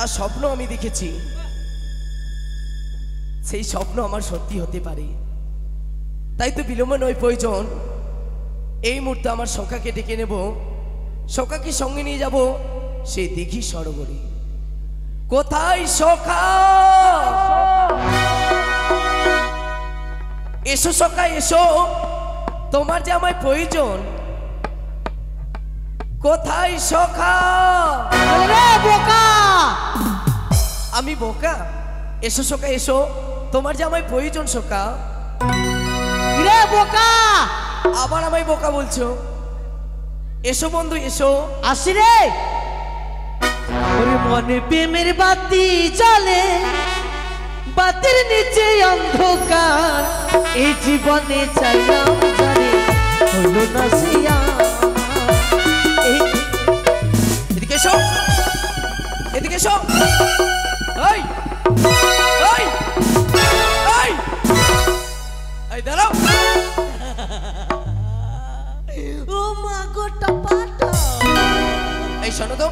যা স্বপ্ন আমি দেখেছি সেই স্বপ্ন আমার সত্যি হতে পারে। তাই তো বিলম্ব নয় প্রয়োজন, এই মুহূর্তে আমার সখাকে ডেকে নেব, সখাকে সঙ্গে নিয়ে যাব সেই দিঘি সরোবরে। কোথায় সখা? এসো সখা এসো, তোমার যে আমায় প্রয়োজন। কোথায় সখা? বোকা, আমি বোকা? এসো সখা এসো, তোমার যে আমায় প্রয়োজন সখা। রে বোকা, আবার আমায় বোকা বলছো? এসো বন্ধু এসো। আসি রে। ওরে মনে প্রেমের বাতি জ্বলে, বাতির নিচে অন্ধকার, এই জীবনে চাইলাম জানি হলো না সিয়া। এদিকে এসো, এদিকে এসো। এই এই এই এই দাঁড়াও। ও মা গোটা পাটা। এই শোনো তো,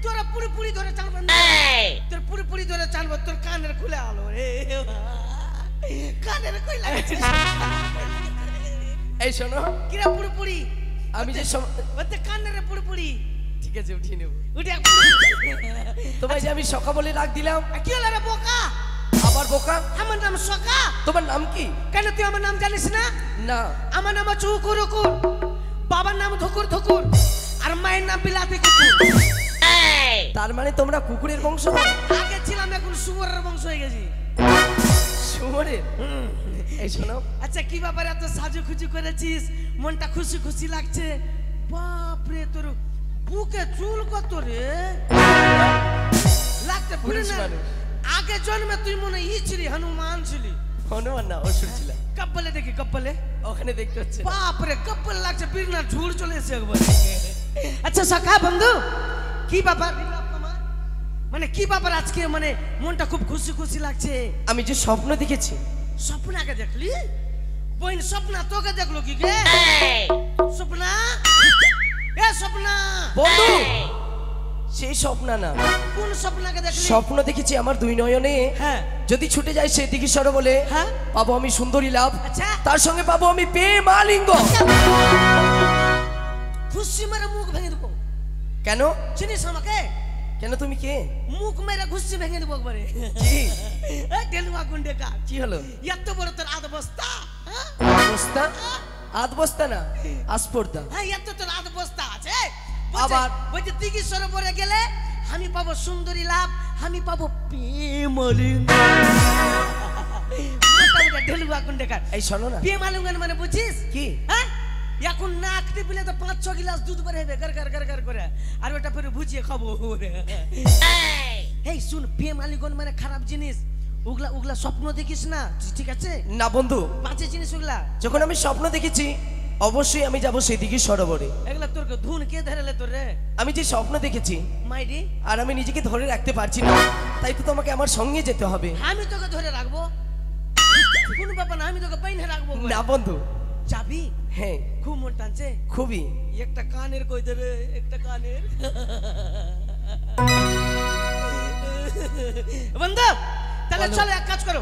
তোরা পুরোপুরি ধরে চালবেন, তোর পুরোপুরি ধরে চালবো, তোর কানের খুলে আলো রে, কানের কই লাগছে। এই শোনো, কিরা পুরোপুরি? আমি যে ওতে কানের পুরোপুরি। ঠিক আছে উঠিয়ে নেব। উঠে তোমায় যে আমি সখা বলে ডাক দিলাম, কি হলো রে বোকা? আবার বোকা? আমার নাম সখা। তোমার নাম কি? কেন তুই আমার নাম জানিস না? না। আমার নাম চুকুর কুকুর, বাবার নাম ধুকুর ধুকুর, আর মায়ের নাম বিলাতি কুকুর। তার মানে তোমরা কুকুরের বংশ? আগে ছিলাম, এখন শুয়োরের বংশ হয়ে গেছি। শুয়োরের? এই শোনো, আচ্ছা কি ব্যাপারে এত সাজু খুজু করেছিস, মনটা খুশি খুশি লাগছে? বাপ রে, তোর বুকে চুল কত রে লাগতে পুরে না। আগে জন্মে তুই মনে ছিলি হনুমান ছিলি। হনুমান না, অসুর ছিল। কব্বলে দেখি, কব্বলে ওখানে দেখতে হচ্ছে। বাপ রে, কব্বল লাগছে, বিড়না ঝুল চলে এসে একবার। আচ্ছা সখা বন্ধু, কি ব্যাপার মানে কি ব্যাপার আজকে, মানে মনটা খুব খুশি খুশি লাগছে? আমি যে স্বপ্ন দেখেছি। স্বপ্ন আগে দেখলি? বইন স্বপ্না তোকে দেখলো কি গে? স্বপ্না, এ স্বপ্না বন্ধু, সেই স্বপ্ন না। কোন স্বপ্নাকে দেখলি? স্বপ্ন দেখেছি আমার দুই নয়নে, হ্যাঁ, যদি ছুটে যায় সেই দিঘি সরোবরে, হ্যাঁ, পাবো আমি সুন্দরী লাভ। আচ্ছা, তার সঙ্গে পাবো আমি প্রেম আলিঙ্গ। খুশি মেরে মুখ ভেঙে দেবো। কেন? চিনিস আমাকে? কেন, তুমি কে? মুখ মেরে ঘুষি ভেঙে দেবো একবারে। কি? ডেলুয়া গুন্ডে কা। কি হলো? এত বড় তোর আধ বস্তা। বস্তা? আধ বস্তা না, আসপর্দা। হ্যাঁ, এত তোর আধ বস্তা আছে। আবার বলছে দিঘি সরোবরে গেলে আমি পাবো সুন্দরী লাভ, আমি পাবো প্রেম আলিঙ্গ। ডেলুয়া গুন্ডে কা। এই শোনো না, প্রেম আলিঙ্গ মানে বুঝিস কি? হ্যাঁ, এখন নাক টিপলে তো 5-6 গ্লাস দুধ বের হবে গর গর গর গর করে, আর ওটা পরে ভুজিয়ে খাবো। এই শুন, প্রেম আলিঙ্গ মানে খারাপ জিনিস, ওগুলা ওগুলা স্বপ্ন দেখিস না, ঠিক আছে? না বন্ধু, বাজে জিনিস ওগুলা। যখন আমি স্বপ্ন দেখেছি অবশ্যই আমি যাব সেই দিঘি সরোবরে। এগুলা তোর ধুন কে ধরেলে তোর রে? আমি যে স্বপ্ন দেখেছি মাইরি, আর আমি নিজেকে ধরে রাখতে পারছি না, তাই তো তোমাকে আমার সঙ্গে যেতে হবে। আমি তোকে ধরে রাখবো, কোনো ব্যাপার না, আমি তোকে বাইনে রাখবো। না বন্ধু। যাবি? হ্যাঁ। খুব মন টানছে? খুবই। একটা কানের কই দে রে, একটা কানের। বন্ধু তাহলে চলো এক কাজ করো,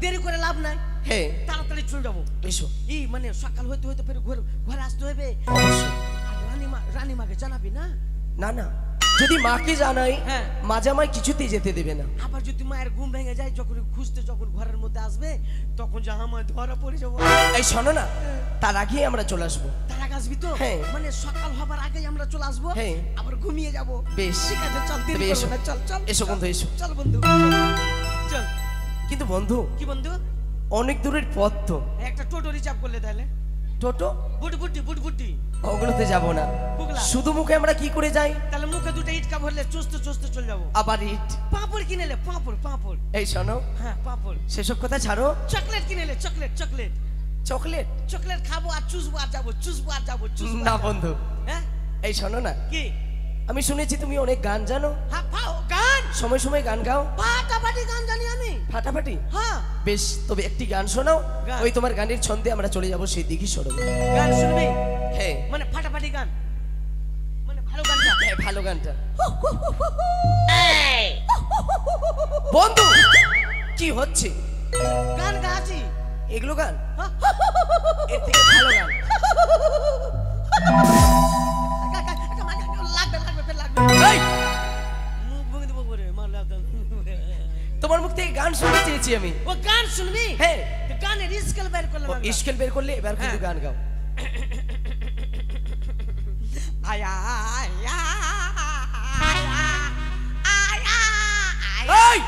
দেরি করে লাভ নাই। হ্যাঁ, তাড়াতাড়ি চলে যাবো। এসো। এই মানে সকাল হইতে হইতে ফের ঘরে আসতে হবে। অবশ্যই। রানীমাকে জানাবি না? না না, যদি মাকে জানাই, হ্যাঁ, মা জামাই কিছুতেই যেতে দেবে না। আবার যদি মায়ের ঘুম ভেঙে যায়, যখন খুঁজতে যখন ঘরের মধ্যে আসবে, তখন যা আমার ধরা পড়ে যাবো। এই শোনো না, তার আগেই আমরা চলে আসবো। তার আগে আসবি তো? হ্যাঁ। মানে সকাল হবার আগেই আমরা চলে আসবো। হ্যাঁ। আবার ঘুমিয়ে যাবো। বেশ, ঠিক আছে, চল দেরি এসো। করবো না, চল চল এসো বন্ধু, এসো। চল বন্ধু চল। কিন্তু বন্ধু, কি বন্ধু? অনেক দূরের পথ তো। একটা টোটো রিজার্ভ করলে তাহলে? টোটো? বুটবুটি ওগুলোতে যাবো না, শুধু মুখে আমরা কি করে যাই? তাহলে মুখে দুটো ইটকা ভরলে চুষতে চুষতে চলে যাবো। আবার ইট? পাঁপড় কিনেলে, পাঁপড়। এই শোনো, হ্যাঁ পাঁপড়। সেসব কথা ছাড়ো। Chocolate কিনেলে, chocolate. চকলেট খাবো আর চুষবো আর যাবো, না বন্ধু। হ্যাঁ, এই শোনো না, কি? আমি শুনেছি তুমি অনেক গান জানো। হ্যাঁ, গান সময় সময় গান গাও। ফাটাফাটি গান জানি আমি। ফাটাফাটি? হ্যাঁ। বেশ, তবে একটি গান শোনাও। গান। ওই তোমার গানের ছন্দে আমরা চলে যাব সেই দিঘি সরোবর। গান শুনবি? হ্যাঁ। মানে ফাটাফাটি গান, মানে ভালো গানটা। হ্যাঁ, ভালো গানটা। বন্ধু, কি হচ্ছে? গান গাছি। এগুলো গান? এর থেকে ভালো গান। এই! তোমার মুখ থেকে গান শুনতে চেয়েছি আমি। ও গান শুনবি? হ্যাঁ। গানের স্কেল বের করলাম। স্কেল বের করলে এবার কিন্তু হ্যাঁ। গান গাও। আয়া আয়া এই!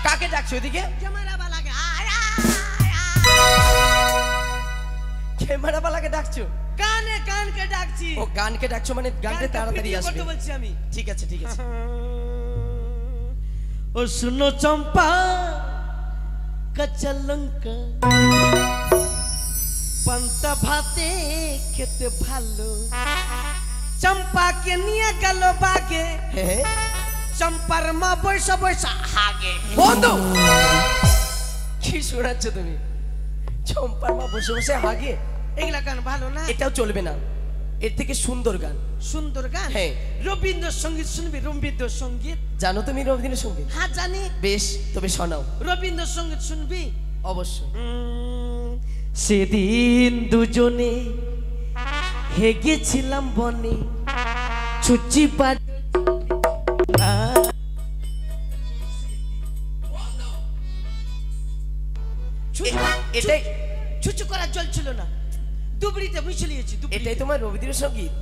কাকে ডাকছো ওদিকে? ক্যামেরাওয়ালাকে আয়া ক্যামেরাওয়ালাকে ডাকছো? গানকে ডাকছি। ও গানকে ডাকছো মানে গানটা তাড়াতাড়ি ভিডিও আসবে। করতে বলছি আমি। ঠিক আছে, ঠিক আছে। ও শুনো চম্পা কাঁচা লঙ্কা পান্তা ভাতে খেতে ভালো, চম্পাকে নিয়ে গেল বাগে, হ্যাঁ। চম্পার মা বৈশা বৈশা হাগে। বন্ধু, কি শোনাচ্ছ তুমি? চম্পার মা বসে বসে হাগে? এগুলা গান ভালো না। এটাও চলবে না, এর থেকে সুন্দর গান। সুন্দর গান? হ্যাঁ। রবীন্দ্রসঙ্গীত শুনবি? রবীন্দ্রসঙ্গীত জানো তুমি রবীন্দ্রসঙ্গীত? হ্যাঁ জানি। বেশ, তবে শোনাও। রবীন্দ্রসঙ্গীত শুনবি? অবশ্যই। সেদিন দুজনে হেগেছিলাম বনে, ছুচি পাট এটাই ছুচু করার জল ছিল না, দুবড়িতে মিশিয়েছি। এটাই তোমার রবীন্দ্রসঙ্গীত?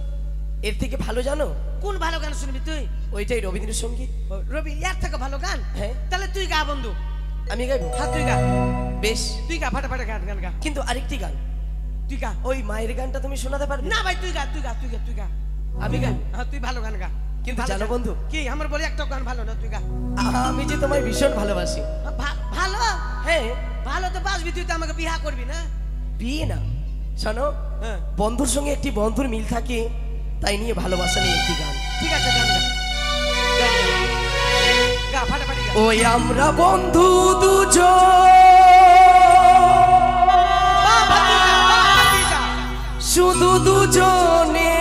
এর থেকে ভালো জানো? কোন ভালো গান শুনবি তুই? ওইটাই রবীন্দ্রসঙ্গীত। রবি এর থেকে ভালো গান? হ্যাঁ। তাহলে তুই গা বন্ধু। আমি গাইবো? হ্যাঁ তুই গা। বেশ, তুই গা, ফাটাফাটা গান গান গা। কিন্তু আরেকটি গান। তুই গা। ওই মায়ের গানটা তুমি শোনাতে পারবে? না ভাই, তুই গা, তুই গা, তুই গা, তুই গা। আমি গাই? হ্যাঁ তুই ভালো গান গা। কিন্তু ভালো জানো গান। বন্ধু, কি আমার বলে একটা গান ভালো না? তুই গা। আমি যে তোমায় ভীষণ ভালোবাসি। ভালো? হ্যাঁ। ভালো তো বাসবি, তুই তো আমাকে বিয়া করবি না? বিয়ে না, শোনো, হ্যাঁ। বন্ধুর সঙ্গে একটি বন্ধুর মিল থাকে, তাই নিয়ে ভালোবাসা নিয়ে একটি গান। ঠিক আছে, গান গা। গান গা। গা, ফাটাফাটি গা। ওই আমরা বন্ধু দুজন, বাবা তুই গা, বাবা তুই গা। শুধু দুজনে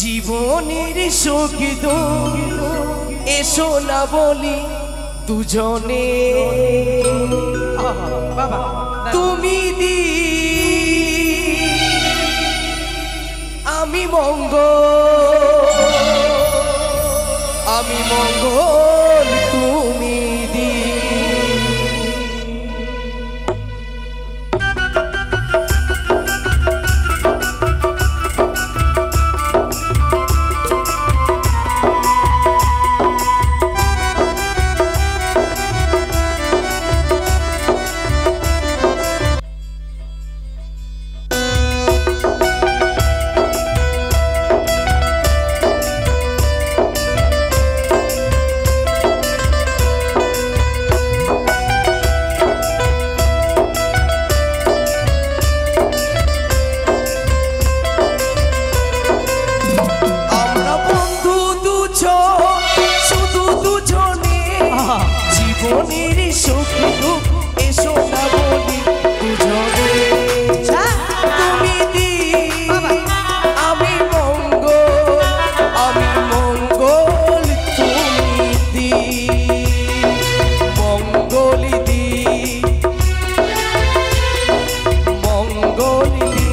জীবনের সঙ্গীত, এসো না বলি দুজনে। বাবা তুমি দি আমি মঙ্গল, তুমি দি। জীবনের সুখ দুঃখ এসো না বলি দুজনে। তুমি দি আমি মঙ্গল, তুমি দি মঙ্গল, দি মঙ্গল দি।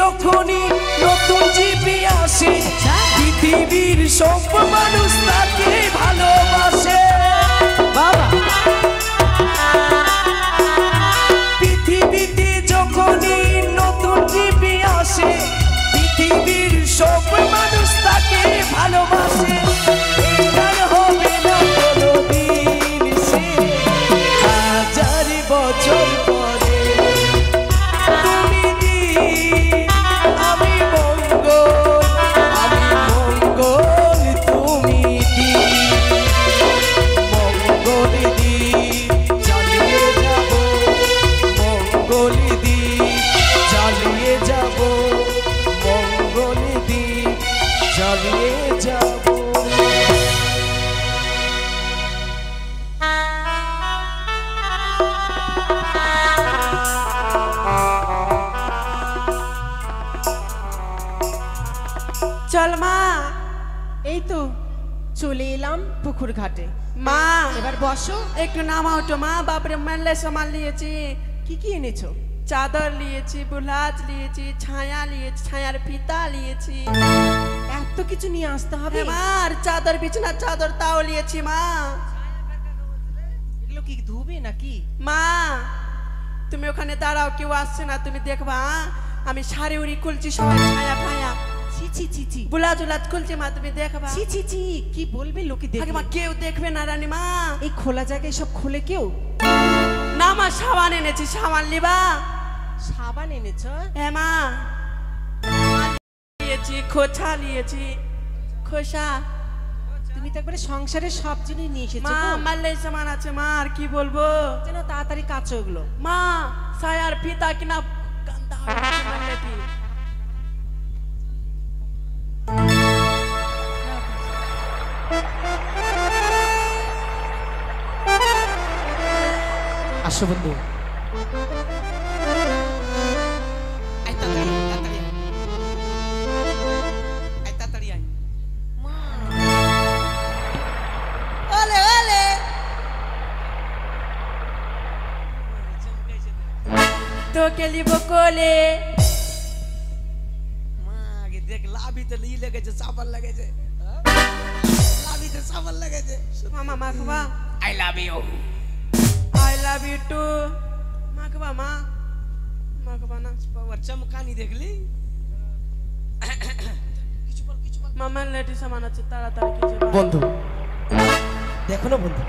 যখনই নতুন জীবী আসে পৃথিবীর সব মানুষ তাকে ভালোবাসে। বাবা পৃথিবীতে যখনই নতুন জীবী আসে পৃথিবীর সব মানুষ তাকে ভালোবাসে। এবার হবে না কোনোদিন সে হাজার বছর পরে। তুমি দিন আমি মঙ্গল, আমি মঙ্গল তুমি দিন। মঙ্গল দিন চালিয়ে যাব, মঙ্গল দিন চালিয়ে যাব, মঙ্গল দিন চালিয়ে যাব। চল মা, এই তো চলে এলাম পুকুর ঘাটে। মা এবার বসো। একটু নামাও তো মা। বাপরে মেলে সামান নিয়েছি, কি কি এনেছো? চাদর নিয়েছি, বুলাজ নিয়েছি, ছায়া নিয়েছি, ছায়ার ফিতা নিয়েছি। এত কিছু নিয়ে আসতে হবে? মা আর চাদর বিছানা চাদর তাও নিয়েছি মা। এগুলো কি ধুবে নাকি? মা তুমি ওখানে দাঁড়াও, কেউ আসছে না, তুমি দেখবা। আমি শাড়ি উড়ি খুলছি, সবাই ছায়া ফায়া ছি ছি ছি ছি বুলাজ উলাজ খুলছি মা, তুমি দেখবা। ছি ছি ছি কি বলবে লোকে আগে দেখবে? মা কেউ দেখবে না রানী মা। এই খোলা জায়গায় সব খোলে কেউ? না মা সাবান এনেছি, সাবান লিবা। সাবান এনেছো? হ্যাঁ মা নিয়েছি, খোসা নিয়েছি, খোসা। তুমি তো একবারে সংসারের সব জিনিস নিয়ে এসেছো মা গো। মাল্লাই সামান আছে মা, আর কি বলবো। যেন তাড়াতাড়ি কাচো ওগুলো। মা সায়ার ফিতা কিনা কান্দা মাল্লাটি। আসো বন্ধু। ওলে ওলে তোকে লিব কোলে। মা আগে দেখ লাভিতে ই লেগেছে, সাবান লেগেছে, লাভিতে সাবান লেগেছে। মামা মাখবা। I love you. I love you too. মাখবা মা, মাখবা না। বাবার চমকানি দেখলি? মামার লেটি সামান আছে, তাড়াতাড়ি কিছু দাও। বন্ধু দেখো না বন্ধু,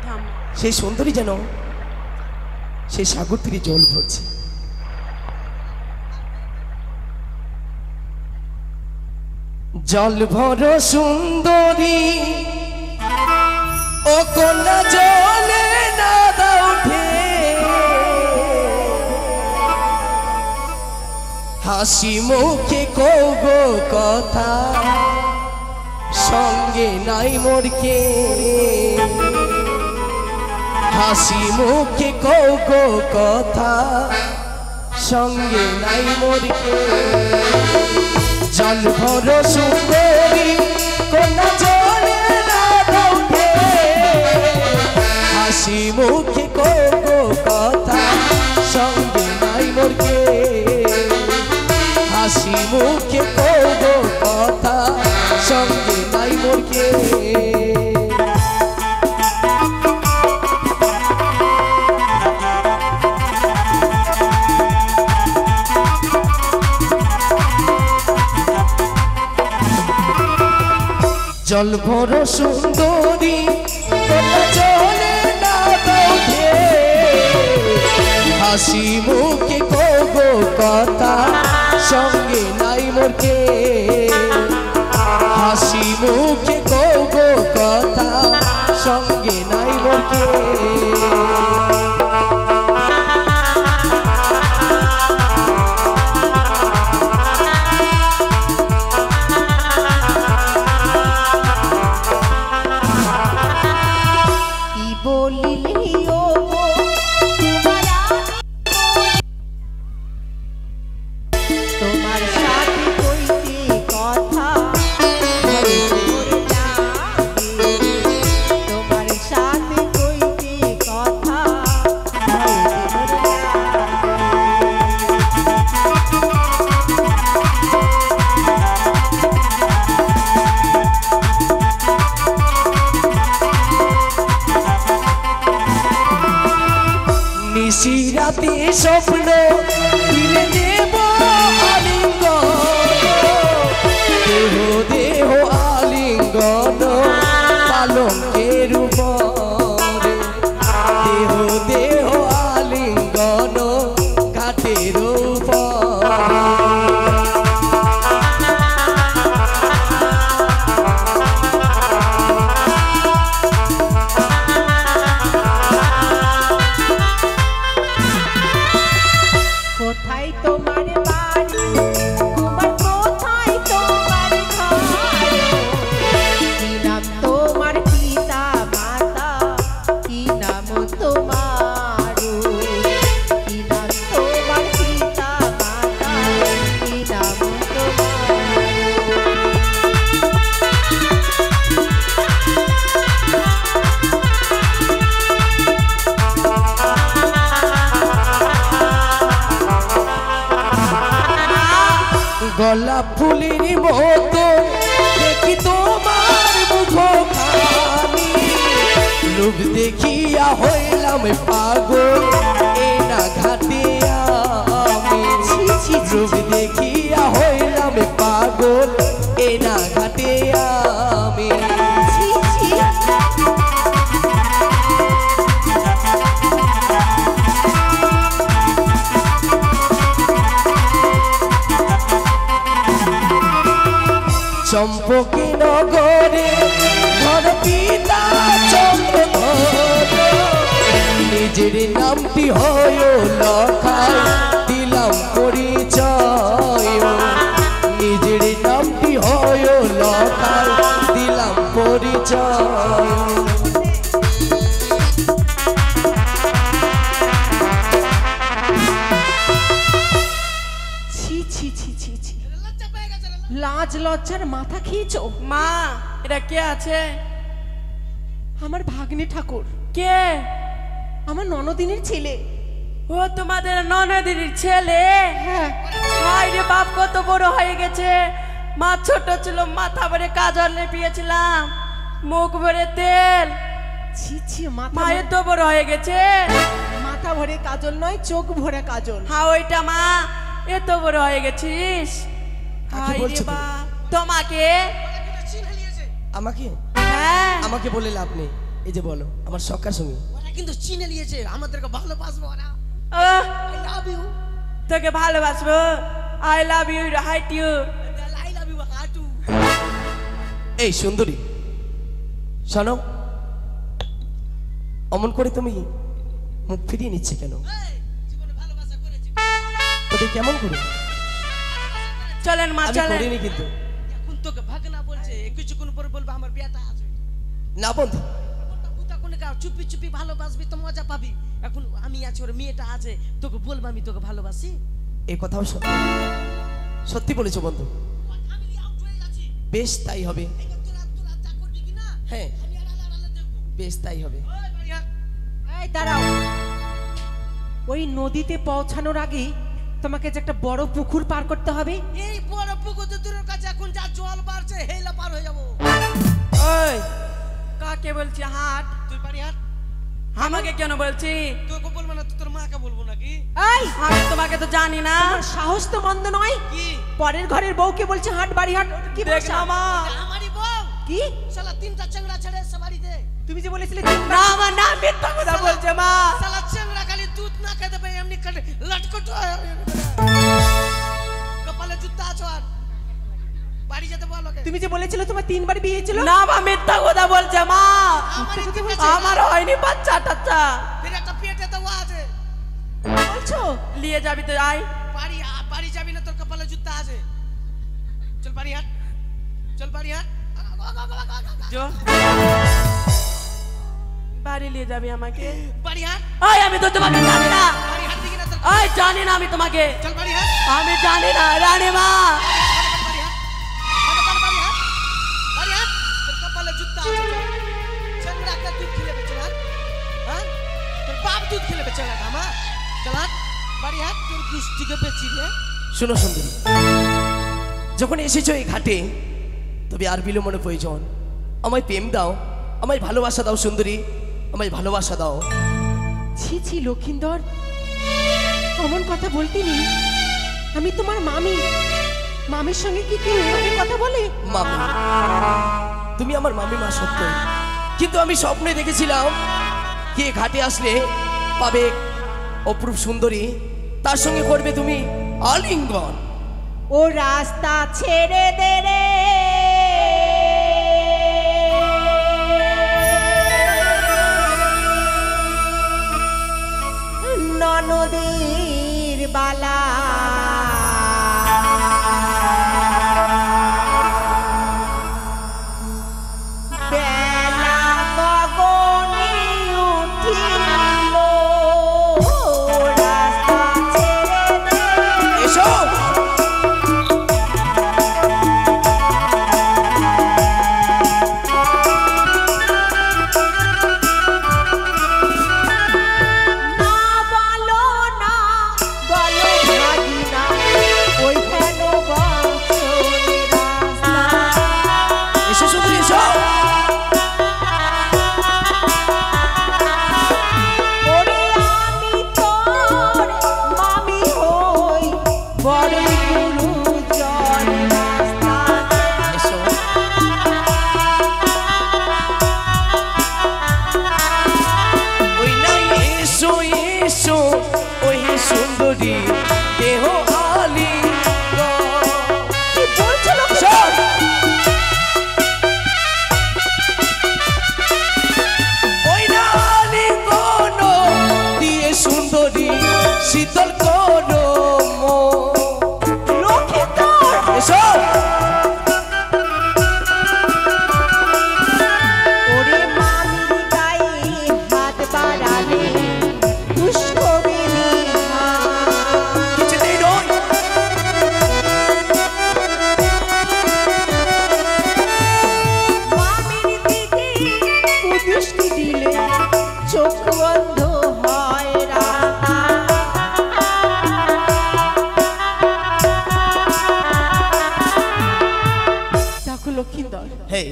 থাম। সেই সুন্দরী যেন সেই সাগর থেকে জল ভরছে। জল ভর সুন্দরী ও কন্যা জলে না দাও উঠে, হাসি মুখে কগো কথা সঙ্গে নাই মোরকে, হাসি মুখে কগো কথা সঙ্গে নাই মোরকে। জল ভর সুন্দরী কন্যা জলে না দাও উঠে, হাসি মুখে কগো কথা সঙ্গে নাই মোরকে, হাসি মুখে কগো কথা সঙ্গে নাই মোরকে। জল ভর সুন্দরী কন্যা জলে না দাও উঠে, হাসি মুখে কগো কথা সঙ্গে নাই মোরকে, হাসি মুখে কগো কথা সঙ্গে নাই মোরকে। কি বলিলি ও গো তোমার সাথে কইতে কথা, তোমার সাথে কইতে কথা নিশি রাতে স্বপ্ন দিলে দেব আলিঙ্গন দেহ দেহ আলিঙ্গন পালঙ্কের উপরে দেহ দেহ আলিঙ্গন ঘাটের উপরে কোথায় তোমার বাড়ি তোমার কোথায় তোমার ঘর কি নাম তোমার পিতা মাতা কি নাম তোমার কি নাম তোমার পিতা মাতা কি নাম গোলাপ ফুলের মতো দেখি তোমার মুখখানি লোভ দেখিয়া হইলাম পাগল এ না ঘাটে আমি লোভ দেখিয়া হইলাম পাগল এ না ঘাটে আমি চম্পকি নগরে ঘর পিতা চন্দ্রধর নিজের নামটি হয় লখাই দিলাম পরিচয় নিজের নামটি হয় লখাই দিলাম পরিচয় ছি ছি ছি ছি ছি লাজ লজ্জার মাথা খেয়েছো মা এটা কে আছে? আমার ভাগ্নে ঠাকুর কে? আমার ননদিনের ছেলে ও তোমাদের ননদের ছেলে? হ্যাঁ হায় রে বাপ, কত বড় হয়ে গেছে। মা ছোট ছিল, মাথা ভরে কাজল লেপিয়েছিলাম, মুখ ভরে তেল। ছি ছি মাথা মা এত বড় হয়ে গেছে। মাথা ভরে কাজল নয়, চোখ ভরে কাজল। হ্যাঁ ওইটা মা, এত বড় হয়ে গেছিস। কাকে হায় রে বলছো তুমি? বাপ, তোমাকে। আমাকে হ্যাঁ আমাকে বলে লাভ নেই। এই যে বলো আমার সকার সঙ্গে ওরা কিন্তু চিনে নিয়েছে, আমাদেরকে ভালোবাসবো ওরা। আহ, আই লাভ ইউ, তোকে ভালোবাসবো। I love you, hate you. I love you হাটু। এই সুন্দরী শোনো, অমন করে তুমি মুখ ফিরিয়ে নিচ্ছে কেন? জীবনে ভালোবাসা করেছি, তোকে কেমন করে? চলেন মা আমি চলেন। করিনি কিন্তু। এখন তোকে ভাগনা বলছে, কিছুক্ষণ পরে বলবে আমার বিয়েটা আছে। না বন্ধু, চুপি চুপি ভালোবাসবি তো মজা পাবি। এখন আমি আছি, ওর মেয়েটা আছে, তোকে বলবো আমি তোকে ভালোবাসি। এই কথাও সত্যি, সত্যি বলেছো বন্ধু। বেশ তাই হবে। হ্যাঁ বেশ তাই হবে। এই দাঁড়াও, ওই নদীতে পৌঁছানোর আগে তোমাকে যে একটা বড় পুকুর পার করতে হবে। এই বড় পুকুর দূরের কাছে এখন যা জল বাড়ছে, হেলা পার হয়ে যাবো। ওই কাকে বলছি হাট? তুই বাড়ি হাট। আমাকে কেন বলছি? তোকে বলবো না, তুই তোর মাকে বলবো নাকি? এই আমি তোমাকে তো জানি না। তোমার সাহস তো মন্দ নয়, কি পরের ঘরের বউকে বলছে হাট বাড়ি হাট। কি দেখ ভাষা? না মা। আমারই বউ কি শালা তিনটা চেংড়া ছেড়ে এসে বাড়িতে। তুমি যে বলেছিলে না আমার নাম মিথ্যা কথা বলছে মা। শালা চেংড়া খালি দুধ না খেতে পারে, এমনি খালি লটকট কপালে জুতা আছো। আর বাড়ি যেতে বলো। তুমি যে বলেছিলে তোমার 3 বার বিয়ে ছিল। না মা মিথ্যা কথা বলছে মা। আমারই কথা তো বলছে। আমার হয়নি বাচ্চা টাচ্চা। ফির একটা পেটে তো আছে। বলছো নিয়ে যাবি তো আয়। বাড়ি যাবি না, তোর কপালে জুতা আছে। চল বাড়ি হাট, চল বাড়ি হাট। যো বাড়ি নিয়ে যাবি আমাকে। বাড়ি হাট, আয় আমি তো তোমাকে জানি না। বাড়ি হাট দিকে না তোর। আয় জানি না আমি তোমাকে। চল বাড়ি হাট, আমি জানি না রানী মা। বাড়ি হাট, বাড়ি হাট, বাড়ি হাট। তোর কপালে জুতা আছে। চেংড়া কে দুধ খেলে বেচে হাট। হ্যাঁ তোর বাপ দুধ খেলে বেচে হাট। আমার চল হাট, বাড়ি হাট। তোর গুষ্টিকে বেচি রে। শোনো সুন্দরী, যখন এসেছো এই ঘাটে তবে আর বিলম্বনের প্রয়োজন। আমায় প্রেম দাও, আমায় ভালোবাসা দাও সুন্দরী, আমায় ভালোবাসা দাও। ছি ছি লক্ষিন্দর, অমন কথা বলতে নেই। আমি তোমার মামি, মামির সঙ্গে কি কেউ এভাবে কথা বলে? মামি, তুমি আমার মামি মা সত্য, কিন্তু আমি স্বপ্নে দেখেছিলাম কে ঘাটে আসলে পাবে অপরূপ সুন্দরী, তার সঙ্গে করবে তুমি আলিঙ্গন। ও রাস্তা ছেড়ে দে রে, ননদের বালা, বেলা গগনে উঠিল, রাস্তা ছেড়ে দে। এসো। শীতল করো এসো। ওরে মামির গায়ে হাত বাড়ালে দুষ্ট কিছুতেই নয়। মামির দিকে কুদৃষ্টি দিলে চোখ বন্ধ হয় রাস্তা। দেখো লক্ষিন্দর, হে,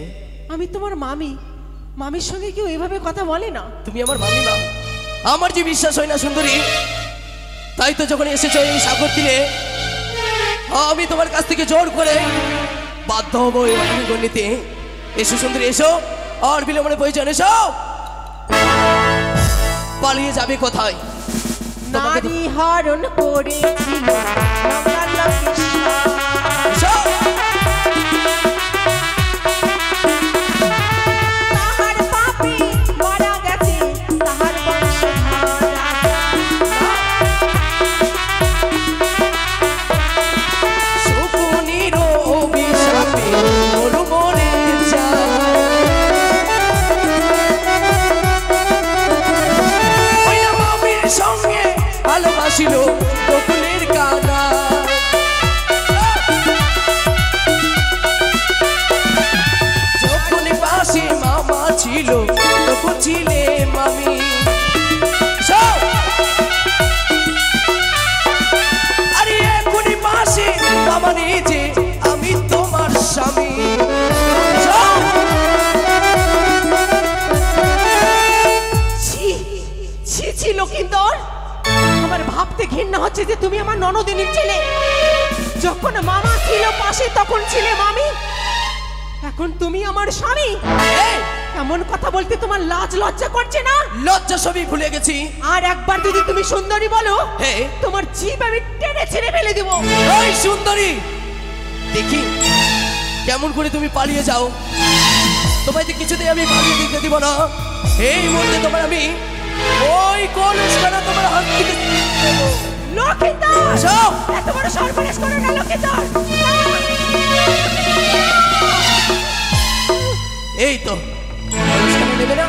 আমি তোমার মামি, মামির সঙ্গে কেউ এভাবে কথা বলে না। তুমি আমার মামি মা, আমার যে বিশ্বাস হয় না সুন্দরী, তাই তো যখন এসেছো এই সাগর তীরে আমি তোমার কাছ থেকে জোর করে বাধ্য হবো এই আলিঙ্গন নিতে। এসো সুন্দরী এসো, আর বিলম্বনে প্রয়োজন, এসো। পালিয়ে যাবে কোথায়? নারী হরণ করেছিল নগর লক্ষেশ্বর। এসো। তাহার পাপে মারা গেছে তাহার বংশধারা। শকুনির অভিশাপে মোর মরে যায়। ওই না মামির সঙ্গে ভালোবাসিল বকুলের কানা। যখন পাশে মামা ছিল তখন ছিলে মামি। সব আরে এখনই পাশে মামা নেই যে আমি তোমার স্বামী। সব ছি ছি ছি লক্ষিন্দর, আমার ভাবতে ঘৃণা হচ্ছে যে তুমি আমার ননদিনীর ছেলে। যখন মামা ছিল পাশে তখন ছিলে মামি, এখন তুমি আমার স্বামী। এই, এমন কথা বলতে তোমার লাজ লজ্জা করছে না? লজ্জা সবই ভুলে গেছি। আর একবার যদি তুমি সুন্দরী বলো, হে, তোমার জিভ আমি টেনে ছেড়ে ফেলে দেব। ওই সুন্দরী, দেখি কেমন করে তুমি পালিয়ে যাও। তোমায় তো কিছুতেই আমি পালিয়ে দিতে দিব না। এই মুহূর্তে তোমার আমি ওই কলসখানা তোমার হাত থেকে নেবো। লক্ষিন্দর, সব এত বড় সর্বনাশ করো না লক্ষিন্দর। এই তো কলসখানা নেবে না?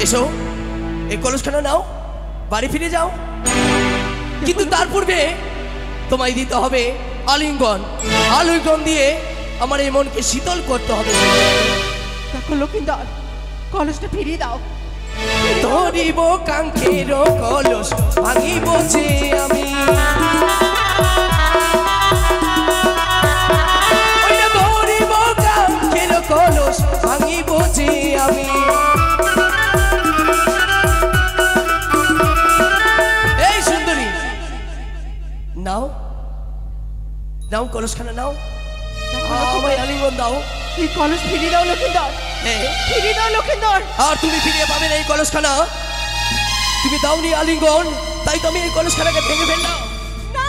এসো, এই কলসখানা নাও, বাড়ি ফিরে যাও। কিন্তু তার পূর্বে তোমায় দিতে হবে আলিঙ্গন। আলিঙ্গন দিয়ে আমার এই মনকে শীতল করতে হবে। দেখো লক্ষিন্দর, কলসটা ফিরিয়ে দাও। ধরিব কাঙ্ক্ষের কলস ভাঙিব যে আমি। ধরিব কাঙ্ক্ষের কলস ভাঙিব যে আমি। নাও নাও, কলসখানা নাও, আমায় আলিঙ্গন দাও। এই কলস ফিরিয়ে দাও লক্ষিন্দর, হ্যাঁ, ফিরিয়ে দাও লক্ষিন্দর। আর তুমি ফিরিয়ে পাবে না এই কলসখানা। তুমি দাওনি আলিঙ্গন, তাই তো আমি এই কলসখানাকে ভেঙে ফেললাম। না!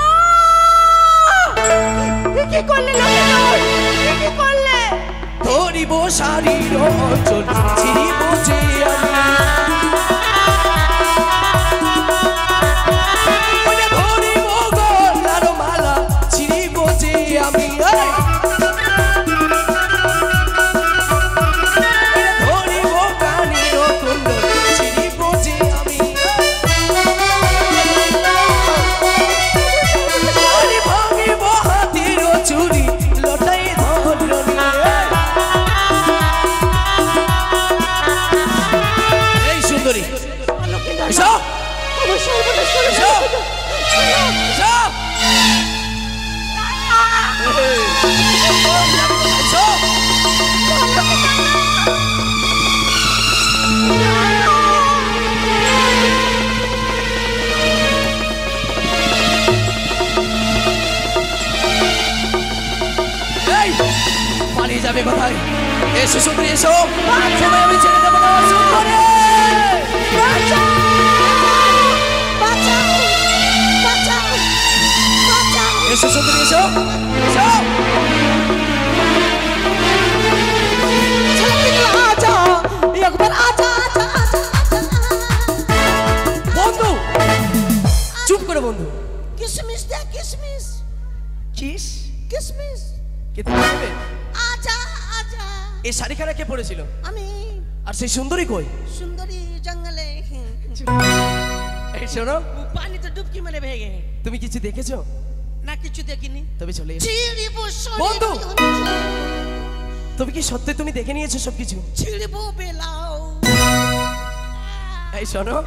এ কি করলে লক্ষিন্দর, এ কি করলে? ধরিব শারীর অঞ্চল, ছিড়িব যে আমি, ধরিব গলার মালা, ছিড়িব যে আমি, ধরিব কানের কুণ্ডল, ছিড়িব যে আমি, ভাঙিব হাতের চুরি, লটাই ধরনি। এই সুন্দরী, লক্ষিন্দর, এসো, আমার সর্বনাশ করে এসো, এসো। এসো। এই, পালিয়ে যাবে কোথায়? এসো সুন্দরী, এসো, সময় আমি ছেড়ে দেবো না। সুন্দরী, বাঁচাও! বাঁচাও! বাঁচাও! বাঁচাও! এসো সুন্দরী, এসো, এসো। আজা, একবার আজা, আজা, আজা, আজা। বন্ধু, চুপ করে বন্ধু। কিসমিস দে কিসমিস, কিস কিসমিস। কে তুমি দেবে? আজা আজা। এই শাড়িখানা কে পরেছিল? আমি আর সেই সুন্দরী কই? সুন্দরী জঙ্গলে এই শোনো, পানিতে ডুবকি মেরে ভেগে। তুমি কিছু দেখেছো? না কিছু দেখিনি। তবে চলে এসো। ছিড়িব বন্ধু! শরীর, তবে কি সত্যি তুমি দেখে নিয়েছো সবকিছু? ছিড়িব বেলাও। এই শোনো,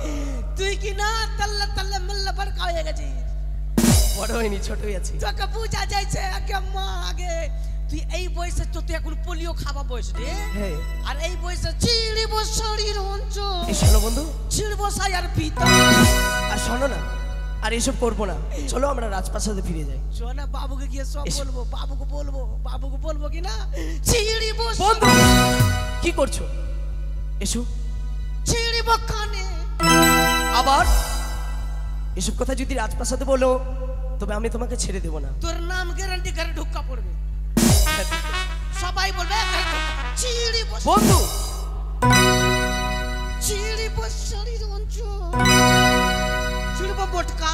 তুই কি না তাল্লা তাল্লা মাল্লা বড়কা হয়ে গেছিস। বড় হয়নি, ছোটই আছি। তোকে বুঝা যাইছে আগে মা আগে। তুই এই বয়সে তো তুই এখন পোলিও খাওয়া বয়স রে। হ্যাঁ, আর এই বয়সে ছিড়িব শরীর অঞ্চল, এই শোনো বন্ধু, ছিড়িব সায়ার পিতা। আর শোনো না, আর এসব করবো না, চলো আমরা রাজপ্রাসাদে ফিরে যাই। শোনা বাবুকে গিয়ে সব এসো। বলবো, বাবুকে বলবো কি না ছিড়িব বন্ধু, কি করছো? এসো। ছিড়িব কানে। আবার এসব কথা যদি রাজপ্রাসাদে বলো, তবে আমি তোমাকে ছেড়ে দেবো না। তোর নাম গ্যারান্টি ঘরে ঢুকা পড়বে, সবাই বলবে ছিড়িব বন্ধু, ছিড়িব শরীর অঞ্চল, ছিড়িব বটকা।